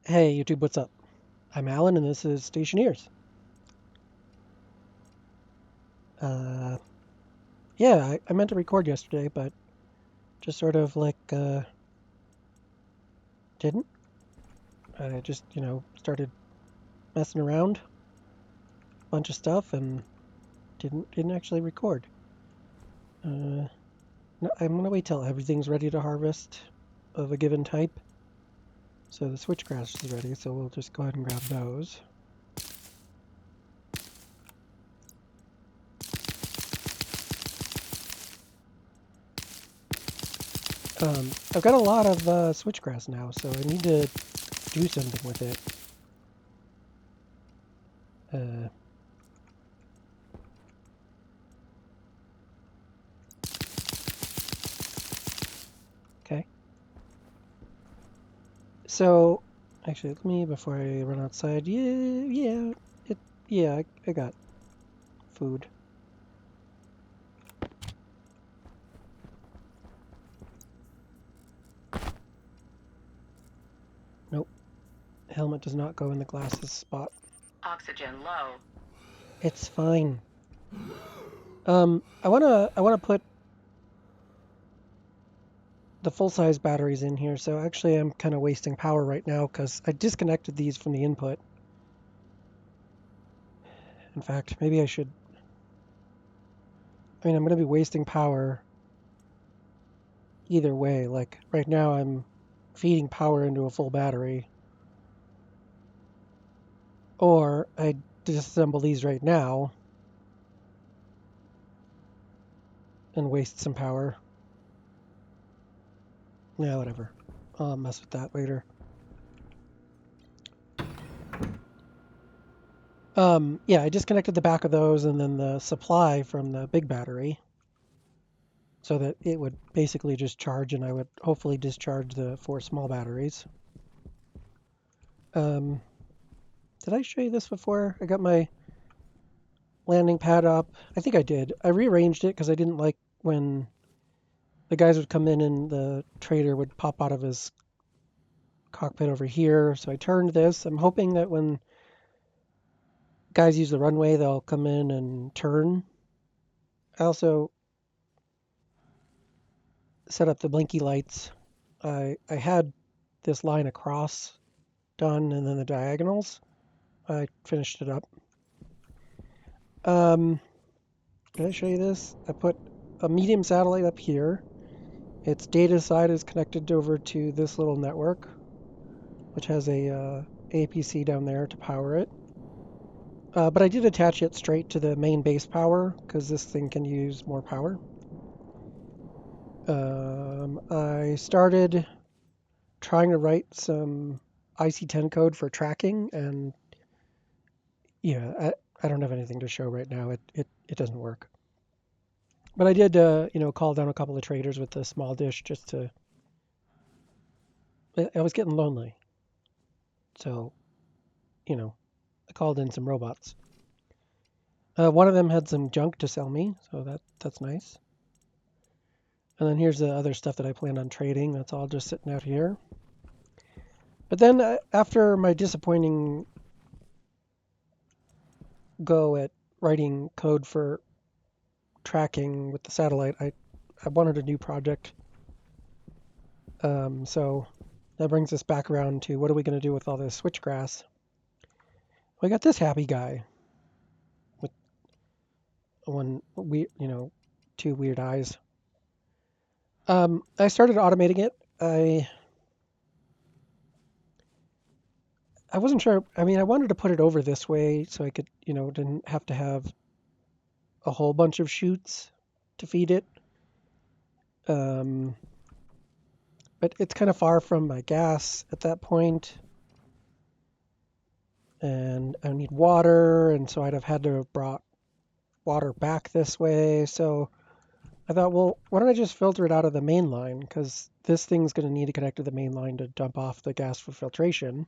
Hey YouTube, what's up? I'm Alan and this is Stationeers. Uh, yeah, I meant to record yesterday, but just sort of didn't. I just, started messing around, a bunch of stuff, and didn't actually record. No, I'm gonna wait till everything's ready to harvest of a given type. So the switchgrass is ready, so we'll just go ahead and grab those. I've got a lot of switchgrass now, so I need to do something with it. Uh, okay. So, actually, let me, before I run outside, I got food. Nope, helmet does not go in the glasses spot. Oxygen low. It's fine. I wanna put the full-size batteries in here, so actually I'm kind of wasting power right now because I disconnected these from the input. In fact, maybe I should, I'm gonna be wasting power either way. Like, right now I'm feeding power into a full battery, or I disassemble these right now and waste some power. Yeah, whatever. I'll mess with that later. Yeah, I disconnected the back of those and then the supply from the big battery so that it would basically just charge and I would hopefully discharge the 4 small batteries. Um, did I show you this before? I got my landing pad up. I think I did. I rearranged it because I didn't like when the guys would come in and the trader would pop out of his cockpit over here. So I turned this. I'm hoping that when guys use the runway, they'll come in and turn. I also set up the blinky lights. I had this line across done and then the diagonals. I finished it up. Did I show you this? I put a medium satellite up here. Its data side is connected over to this little network, which has a APC down there to power it. But I did attach it straight to the main base power because this thing can use more power. I started trying to write some IC10 code for tracking, and yeah, I don't have anything to show right now. It doesn't work. But I did, call down a couple of traders with the small dish just to. I was getting lonely, so I called in some robots. One of them had some junk to sell me, so that's nice. And then here's the other stuff that I planned on trading. That's all just sitting out here. But then after my disappointing go at writing code for tracking with the satellite, I wanted a new project. So that brings us back around to what are we going to do with all this switchgrass? We got this happy guy with two weird eyes. I started automating it. I wasn't sure. I mean, I wanted to put it over this way so I could, didn't have to have a whole bunch of chutes to feed it. Um, but it's kind of far from my gas at that point, and I need water, and so I'd have had to have brought water back this way. So I thought, well, why don't I just filter it out of the main line? Because this thing's going to need to connect to the main line to dump off the gas for filtration.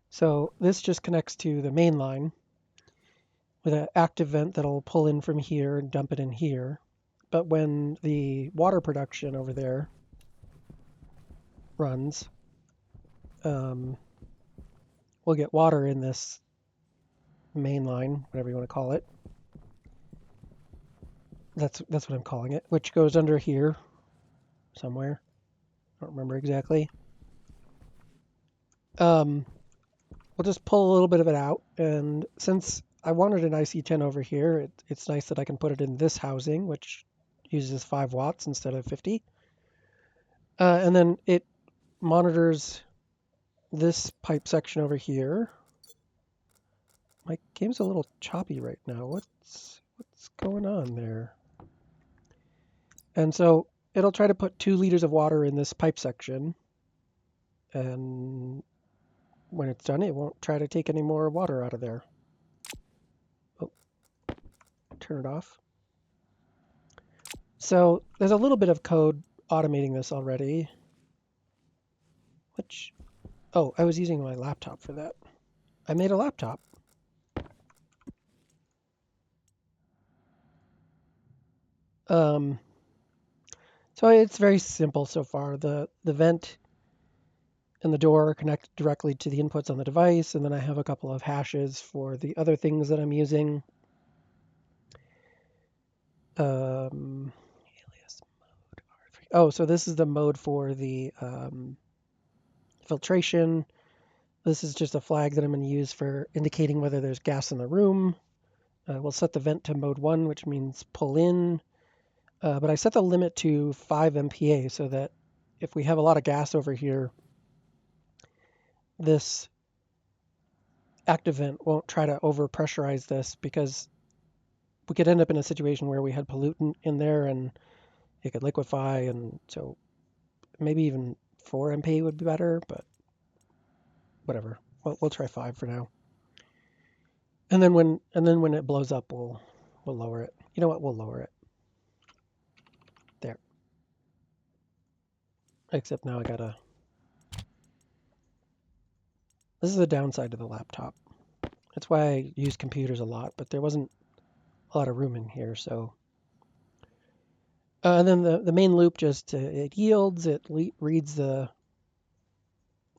So this just connects to the main line with an active vent that'll pull in from here and dump it in here. But when the water production over there runs, we'll get water in this main line, whatever you want to call it. That's what I'm calling it, which goes under here somewhere. I don't remember exactly. We'll just pull a little bit of it out, and since I wanted an IC10 over here, it's nice that I can put it in this housing, which uses 5 watts instead of 50. And then it monitors this pipe section over here. My game's a little choppy right now. What's going on there? And so it'll try to put 2 liters of water in this pipe section, and when it's done, it won't try to take any more water out of there. Oh, turn it off. So there's a little bit of code automating this already. Oh, I was using my laptop for that. I made a laptop. So it's very simple so far. The vent and the door are connected directly to the inputs on the device, and then I have a couple of hashes for the other things that I'm using. Alias mode R3. Oh, so this is the mode for the filtration. This is just a flag that I'm going to use for indicating whether there's gas in the room. We'll set the vent to mode 1, which means pull in. But I set the limit to 5 MPa so that if we have a lot of gas over here, this active vent won't try to overpressurize this, because we could end up in a situation where we had pollutant in there and it could liquefy, and so maybe even 4 MPa would be better, but whatever. We'll try 5 for now. And then when it blows up, we'll lower it. You know what? We'll lower it. There. Except now I gotta. This is the downside of the laptop. That's why I use computers a lot, but there wasn't a lot of room in here, so. And then the main loop just it yields. It reads the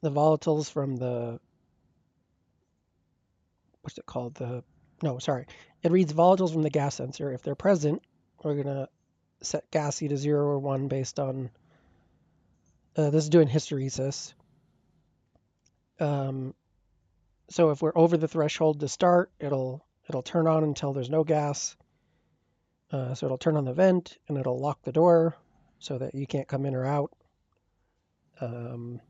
volatiles from the, what's it called? It reads volatiles from the gas sensor. If they're present, we're gonna set gas E to 0 or 1 based on. This is doing hysteresis. So if we're over the threshold to start, it'll turn on until there's no gas. So it'll turn on the vent and it'll lock the door so that you can't come in or out. We'll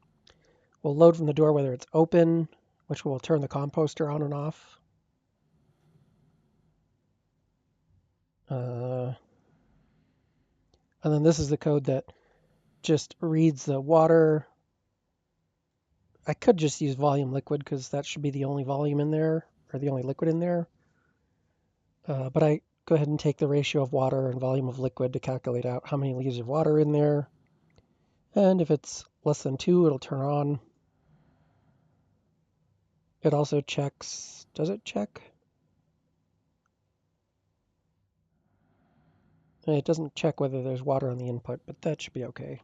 load from the door whether it's open, which will turn the composter on and off. And then this is the code that just reads the water. I could just use volume liquid because that should be the only volume in there, or the only liquid in there. But I go ahead and take the ratio of water and volume of liquid to calculate out how many liters of water in there. And if it's less than 2, it'll turn on. It also checks, does it check? It doesn't check whether there's water on the input, but that should be okay.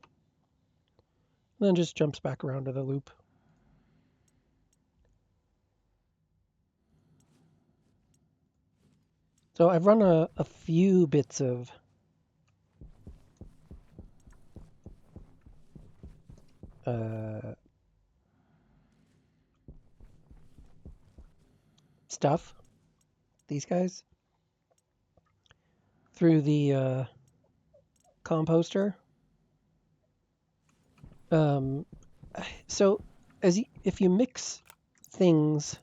And then just jumps back around to the loop. So I've run a few bits of stuff, these guys, through the composter. So if you mix things,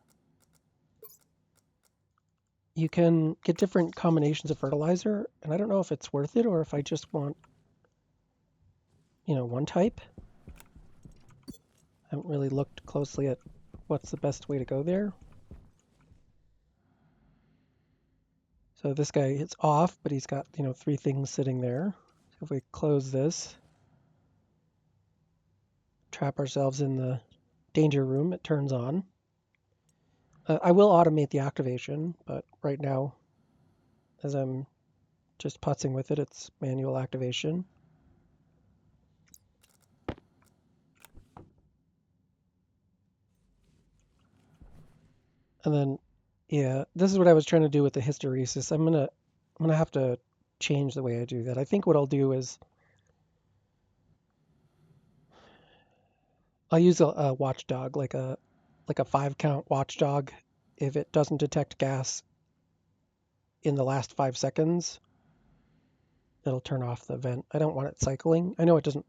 you can get different combinations of fertilizer, and I don't know if it's worth it or if I just want, one type. I haven't really looked closely at what's the best way to go there. So this guy, it's off, but he's got, 3 things sitting there. So if we close this, trap ourselves in the danger room, it turns on. I will automate the activation, but right now, as I'm just putzing with it, it's manual activation. And then, yeah, this is what I was trying to do with the hysteresis. I'm gonna have to change the way I do that. I think what I'll do is I'll use a watchdog, like a 5 count watchdog. If it doesn't detect gas in the last 5 seconds, it'll turn off the vent. I don't want it cycling. I know it doesn't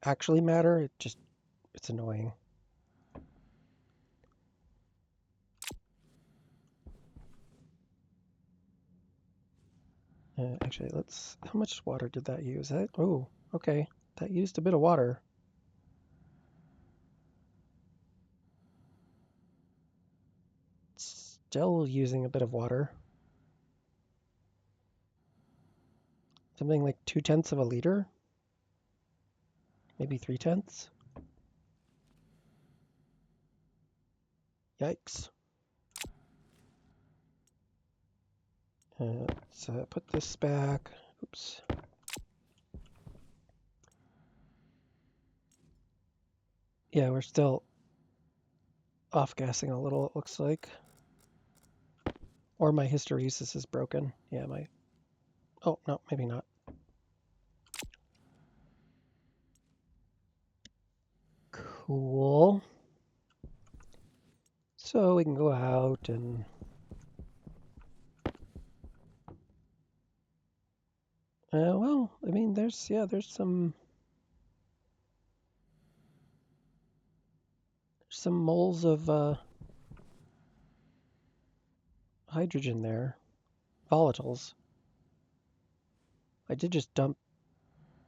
actually matter. It's annoying. Actually, how much water did that use? Oh, okay. That used a bit of water. It's still using a bit of water. Something like 2/10 of a liter? Maybe 3/10? Yikes. Let's put this back. Oops. Yeah, we're still off-gassing a little, it looks like. Or my hysteresis is broken. Yeah, oh, no, maybe not. Cool. So we can go out and well, I mean, there's some moles of hydrogen there, volatiles. I did just dump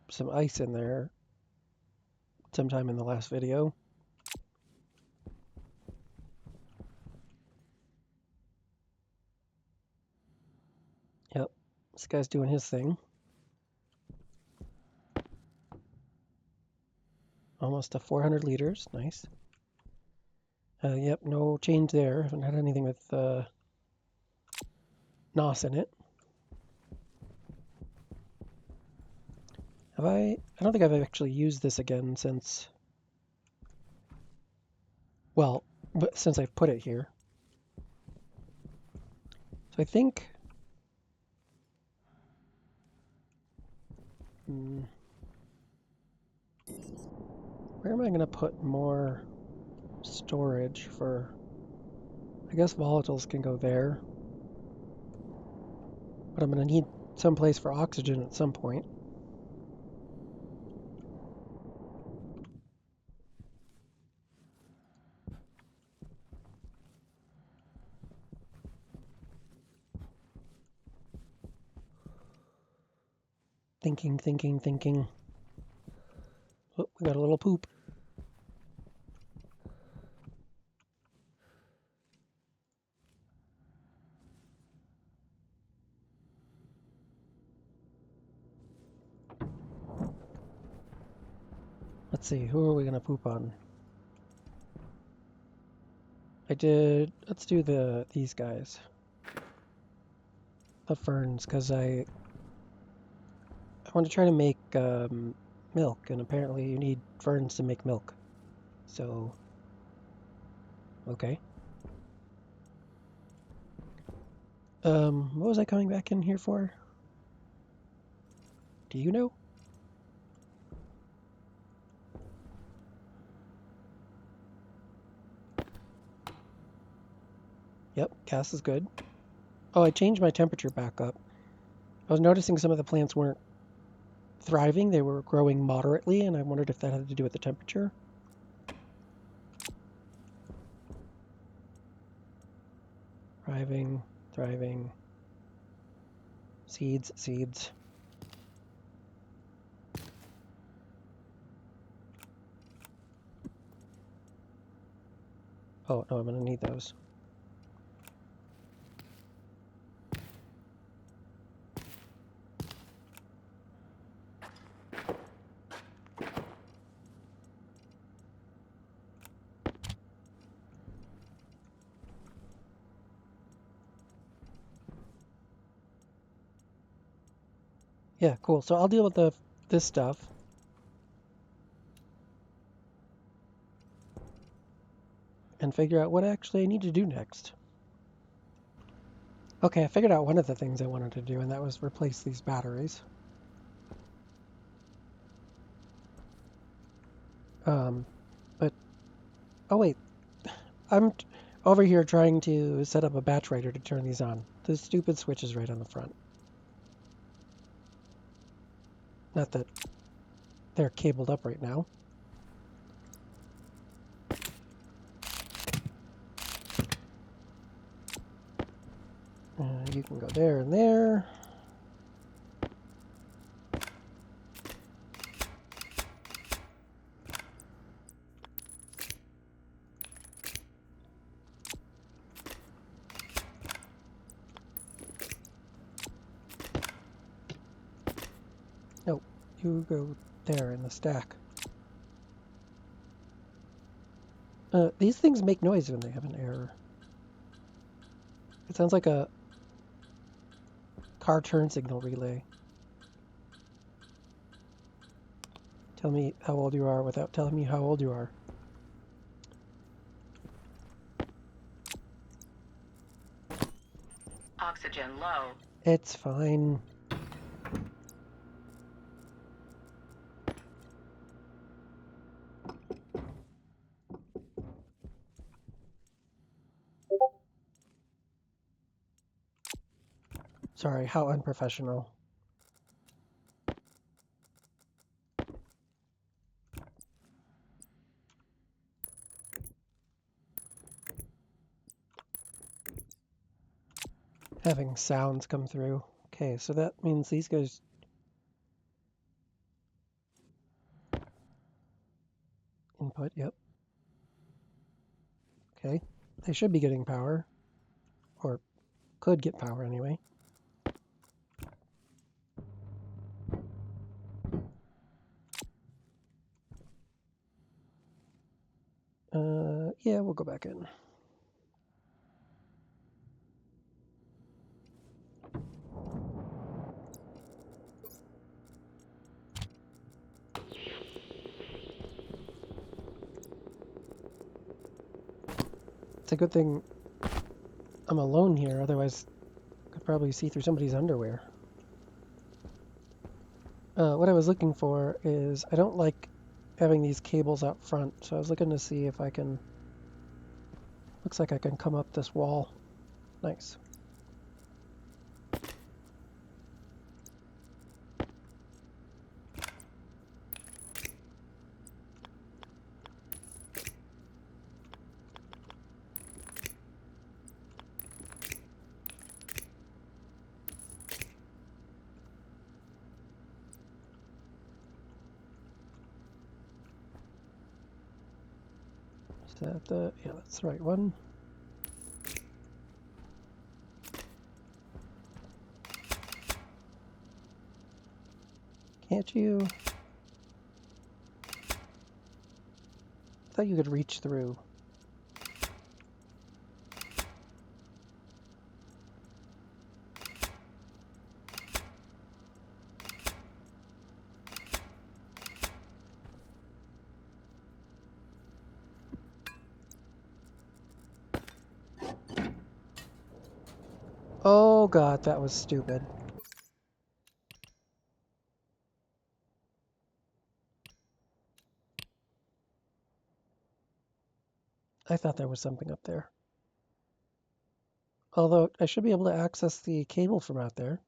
some ice in there sometime in the last video. Yep, this guy's doing his thing. Almost to 400 liters, nice. Yep, no change there. Haven't had anything with NOS in it. Have I? I don't think I've actually used this again since, well, but since I've put it here. So I think, where am I going to put more storage for? I guess volatiles can go there, but I'm going to need some place for oxygen at some point. Thinking, thinking, thinking. Oh, we got a little poop. Let's see, who are we going to poop on? Let's do these guys. The ferns, because I want to try to make milk, and apparently you need ferns to make milk. So, okay. What was I coming back in here for? Do you know? Yep, gas is good. Oh, I changed my temperature back up. I was noticing some of the plants weren't thriving. They were growing moderately, and I wondered if that had to do with the temperature. Thriving, thriving. Seeds, seeds. Oh, no, I'm going to need those. Yeah, cool. So I'll deal with this stuff. And figure out what actually I need to do next. Okay, I figured out one of the things I wanted to do, and that was replace these batteries. But, oh wait, I'm over here trying to set up a batch writer to turn these on. The stupid switch is right on the front. Not that they're cabled up right now. You can go there and there. Nope, you go there in the stack. These things make noise when they have an error. It sounds like a car turn signal relay. Tell me how old you are without telling me how old you are. Oxygen low. It's fine. Sorry, how unprofessional. Having sounds come through. Okay, so that means these guys... Input, yep. Okay, they should be getting power. Or could get power anyway. Yeah, we'll go back in. It's a good thing I'm alone here, otherwise I could probably see through somebody's underwear. What I was looking for is, I don't like having these cables out front, so I was looking to see if I can... Looks like I can come up this wall. Nice. Is that the... Yeah, that's the right one. Can't you? I thought you could reach through. Oh god, that was stupid. I thought there was something up there. Although, I should be able to access the cable from out there.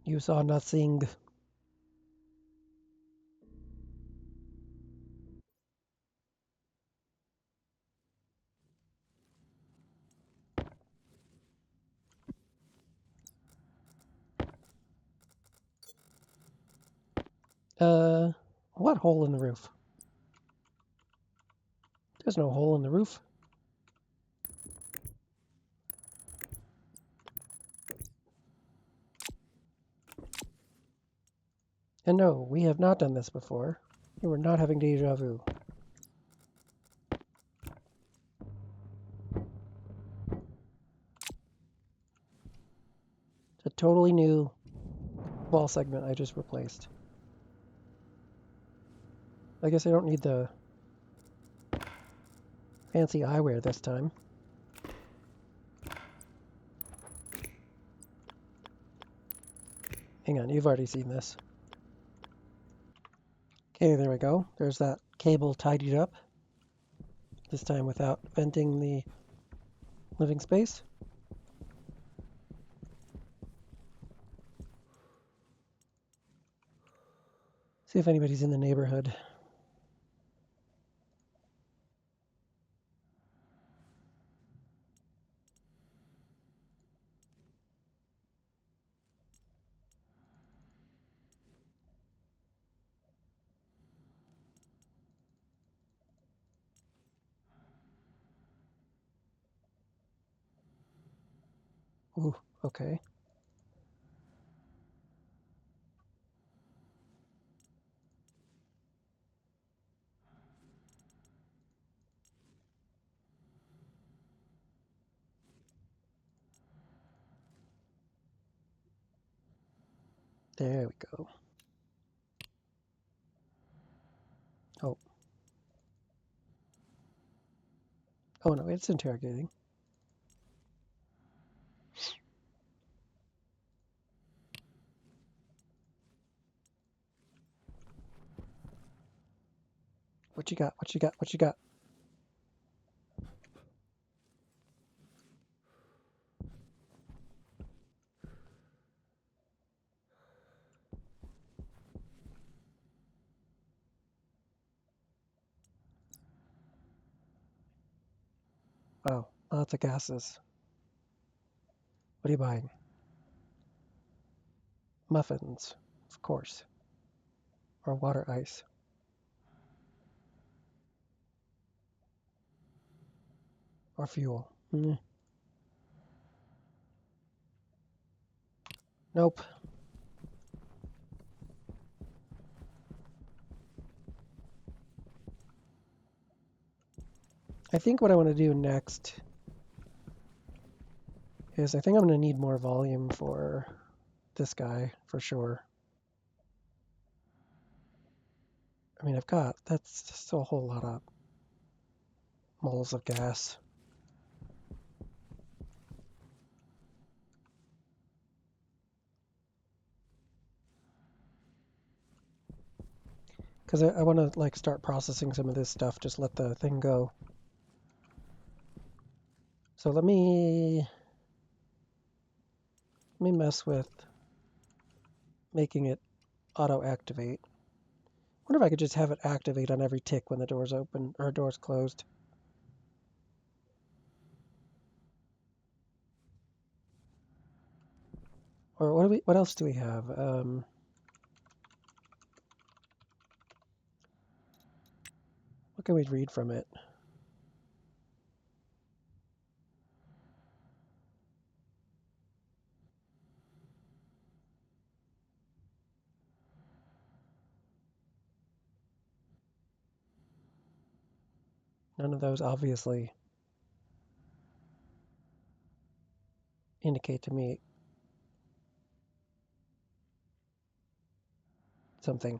You saw nothing. What hole in the roof? There's no hole in the roof. And no, we have not done this before. You were not having deja vu. It's a totally new wall segment I just replaced. I guess I don't need the Fancy eyewear this time. Hang on, you've already seen this. Okay, there we go. There's that cable tidied up. This time without venting the living space. See if anybody's in the neighborhood. Ooh, okay. There we go. Oh. Oh no, it's interrogating. What you got? What you got? What you got? Oh, lots of gases. What are you buying? Muffins, of course. Or water ice. Or fuel. Nope. I think what I want to do next is I think I'm going to need more volume for this guy, for sure. I mean, that's just a whole lot of moles of gas. Because I want to like start processing some of this stuff, just let the thing go. So let me mess with making it auto-activate. Wonder if I could just have it activate on every tick when the door's open or door's closed. Or what else do we have? What can we read from it? None of those obviously indicate to me something.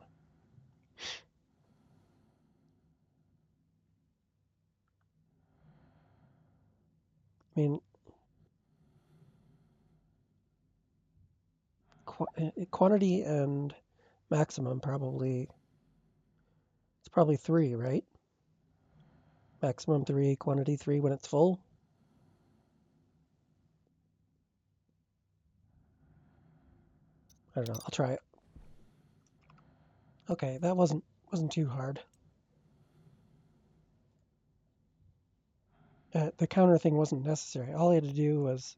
I mean, quantity and maximum probably, it's probably 3, right? Maximum 3, quantity 3 when it's full. I don't know. I'll try it. Okay, that wasn't too hard. The counter thing wasn't necessary. All I had to do was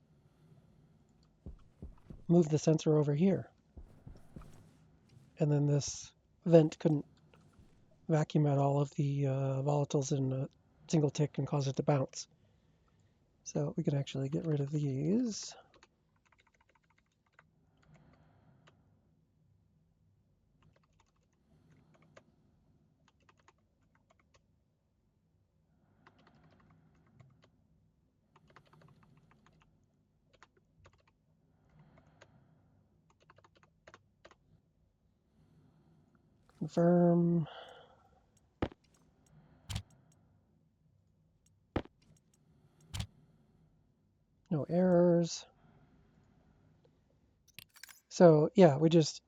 move the sensor over here, and then this vent couldn't vacuum out all of the volatiles in a single tick and cause it to bounce. So we can actually get rid of these. Confirm. So yeah, we just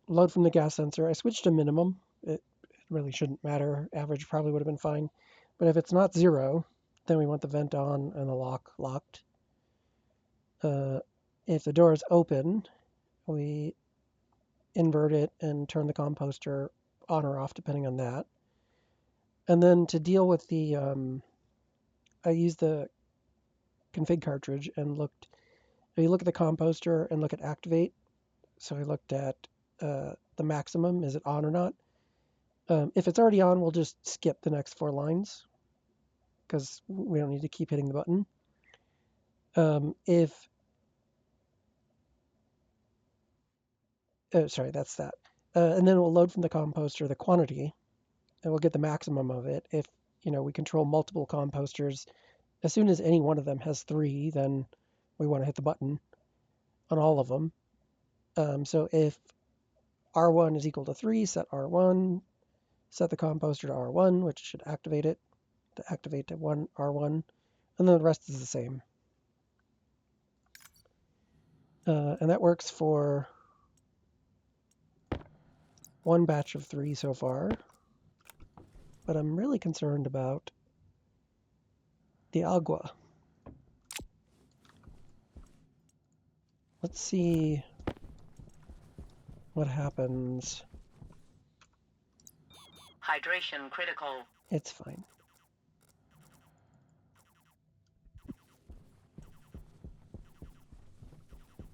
load from the gas sensor. I switched to minimum. It really shouldn't matter. Average probably would have been fine. But if it's not 0, then we want the vent on and the lock locked. If the door is open, we invert it and turn the composter on or off depending on that. And then to deal with the, I used the config cartridge and looked, if you look at the composter and look at activate, so I looked at the maximum, is it on or not? If it's already on, we'll just skip the next 4 lines because we don't need to keep hitting the button. Sorry, that's that. And then we'll load from the composter the quantity, and we'll get the maximum of it. If we control multiple composters, as soon as any one of them has 3, then we want to hit the button on all of them. So if R1 is equal to 3, set R1, set the composter to R1, which should activate it to activate to R1, and then the rest is the same. And that works for one batch of 3 so far, but I'm really concerned about the agua. Let's see what happens. Hydration critical. It's fine.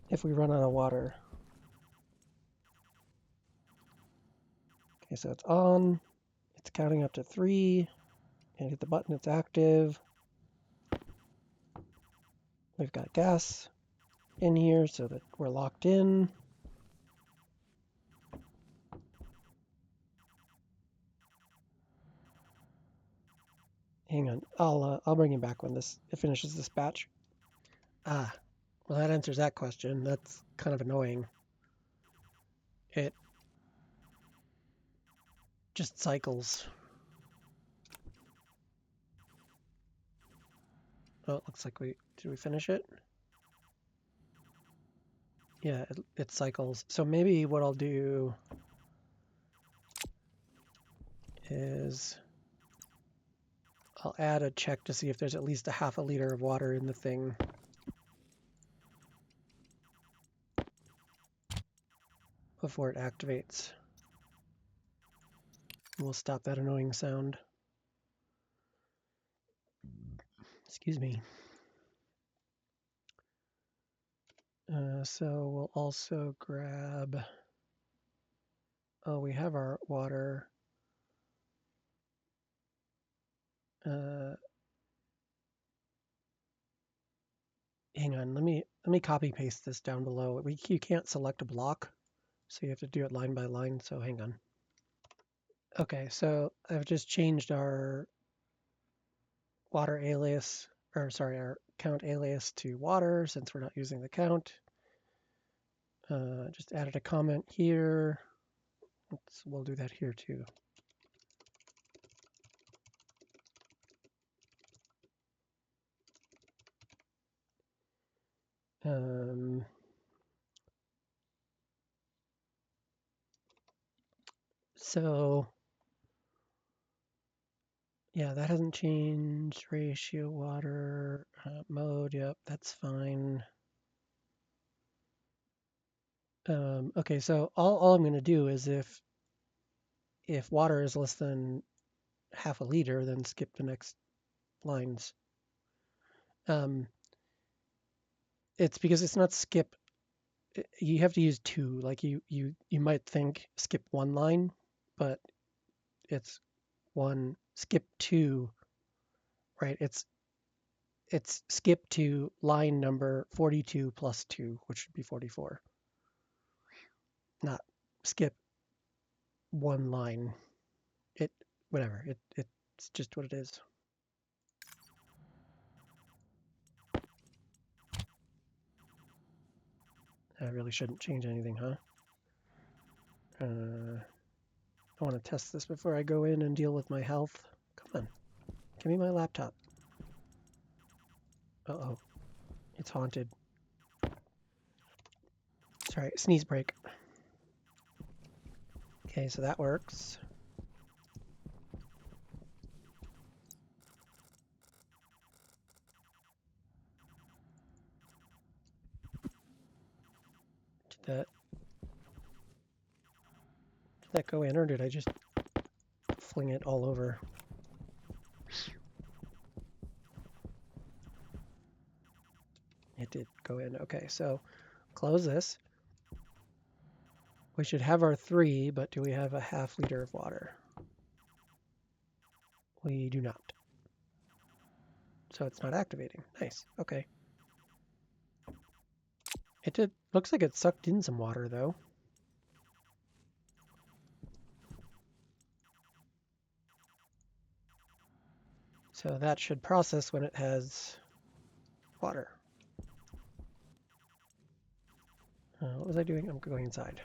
If we run out of water. Okay, so it's on. It's counting up to 3. And hit the button, it's active. We've got gas in here so that we're locked in. Hang on, I'll bring you back when it finishes this batch. Well, that answers that question. That's kind of annoying. It just cycles. Oh, it looks like did we finish it? Yeah, it cycles. So maybe what I'll do is I'll add a check to see if there's at least a half a liter of water in the thing. Before it activates. We'll stop that annoying sound. Excuse me. So we'll also grab, oh, we have our water. Hang on, let me copy paste this down below. You can't select a block, so you have to do it line by line, so hang on. Okay, so I've just changed our water alias, or sorry, our count alias to water since we're not using the count. Just added a comment here. We'll do that here too. So yeah, that hasn't changed. Ratio water mode. Yep, that's fine. Okay, so all I'm going to do is if water is less than half a liter, then skip the next lines. It's because it's not skip. You have to use 2. Like you might think skip 1 line, but it's 1 skip 2, right? It's skip to line number 42 plus 2, which would be 44. Not skip 1 line. Whatever. It's just what it is. I really shouldn't change anything, huh? I want to test this before I go in and deal with my health. Come on. Give me my laptop. Uh-oh. It's haunted. Sorry, sneeze break. Okay, so that works. Did that go in, or did I just fling it all over? It did go in. Okay, so close this. We should have our 3, but do we have a ½ liter of water? We do not. So it's not activating. Nice. Okay. Looks like it sucked in some water though. So that should process when it has water. What was I doing? I'm going inside.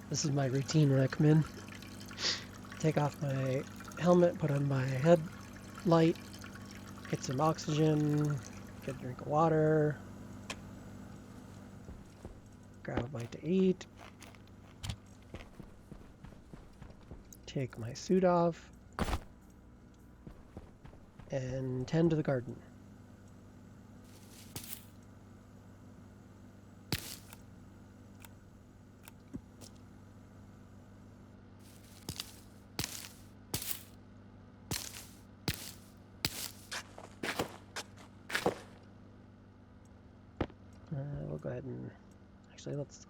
This is my routine when I come in. Take off my helmet, put on my headlight, get some oxygen, get a drink of water, grab a bite to eat, take my suit off, and tend to the garden. We'll go ahead and actually let's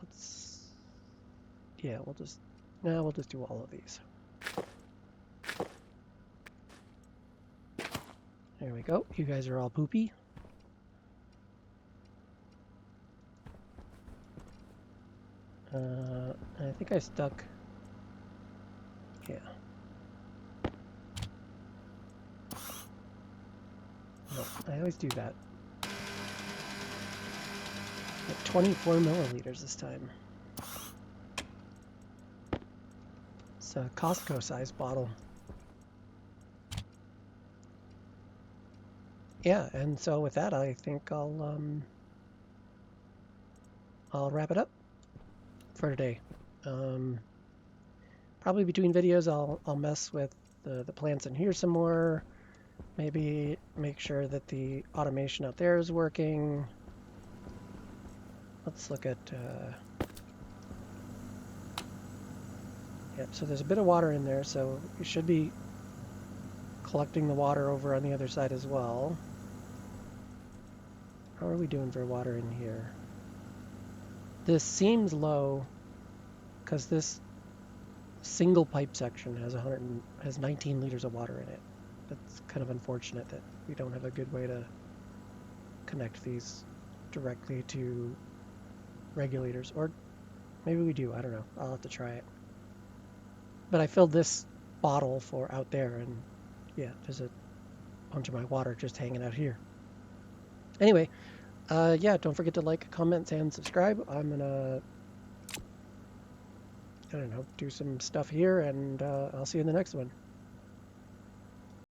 yeah, we'll just do all of these. There we go. You guys are all poopy. I think I stuck. Yeah. No, I always do that. At 24 milliliters this time. It's a Costco size bottle. Yeah, and so with that, I think I'll wrap it up for today. Probably between videos, I'll mess with the plants in here some more. Maybe make sure that the automation out there is working. Let's look at. Yep, so there's a bit of water in there, so you should be collecting the water over on the other side as well. How are we doing for water in here? This seems low because this single pipe section has 19 liters of water in it. That's kind of unfortunate that we don't have a good way to connect these directly to regulators, or maybe we do. I don't know. I'll have to try it. But I filled this bottle for out there, and yeah, there's a bunch of my water just hanging out here. Anyway, yeah, don't forget to like, comment, and subscribe. I'm gonna, I don't know, do some stuff here, and I'll see you in the next one.